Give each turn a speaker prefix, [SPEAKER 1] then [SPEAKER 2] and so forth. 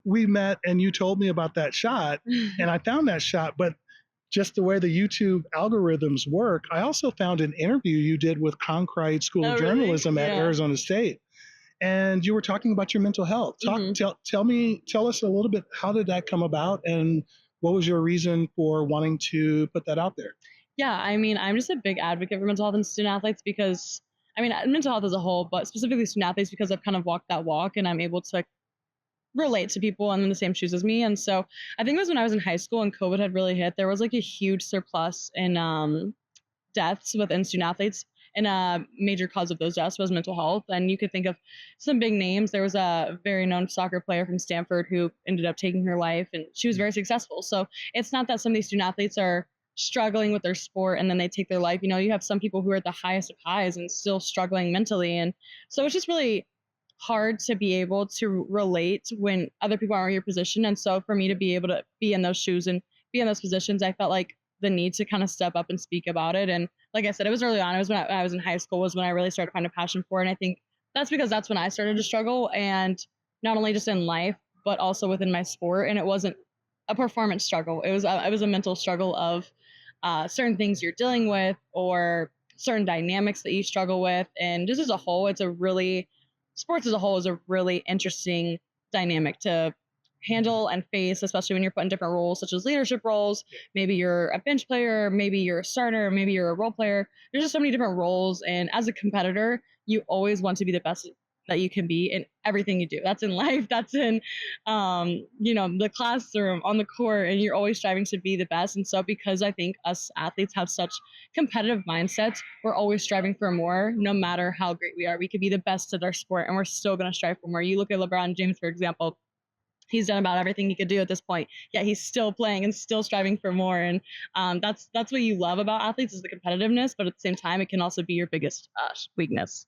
[SPEAKER 1] we met and you told me about that shot, and I found that shot, but just the way the YouTube algorithms work, I also found an interview you did with Concrete School
[SPEAKER 2] Oh,
[SPEAKER 1] of
[SPEAKER 2] really?
[SPEAKER 1] Journalism at
[SPEAKER 2] Yeah.
[SPEAKER 1] Arizona State, and you were talking about your mental health. Tell us a little bit, how did that come about, and what was your reason for wanting to put that out there?
[SPEAKER 2] Yeah, I mean, I'm just a big advocate for mental health and student athletes because, I mean, mental health as a whole, but specifically student athletes because I've kind of walked that walk and I'm able to like, relate to people in the same shoes as me. And so I think it was when I was in high school and COVID had really hit, there was like a huge surplus in deaths within student athletes. And a major cause of those deaths was mental health. And you could think of some big names. There was a very known soccer player from Stanford who ended up taking her life, and she was very successful. So it's not that some of these student athletes are struggling with their sport and then they take their life. You know, you have some people who are at the highest of highs and still struggling mentally. And so it's just really hard to be able to relate when other people are in your position. And so for me to be able to be in those shoes and be in those positions, I felt like the need to kind of step up and speak about it. And like I said, it was early on. It was when I was in high school was when I really started to find a passion for it. And I think that's because that's when I started to struggle, and not only just in life, but also within my sport. And it wasn't a performance struggle. It was a mental struggle of certain things you're dealing with or certain dynamics that you struggle with. And just as a whole, sports as a whole is a really interesting dynamic to handle and face, especially when you're put in different roles, such as leadership roles. Maybe you're a bench player, maybe you're a starter, maybe you're a role player. There's just so many different roles. And as a competitor, you always want to be the best that you can be in everything you do. That's in life, that's in, the classroom, on the court, and you're always striving to be the best. And so because I think us athletes have such competitive mindsets, we're always striving for more, no matter how great we are. We could be the best at our sport and we're still going to strive for more. You look at LeBron James, for example, he's done about everything he could do at this point. Yet he's still playing and still striving for more. And that's what you love about athletes is the competitiveness, but at the same time, it can also be your biggest weakness.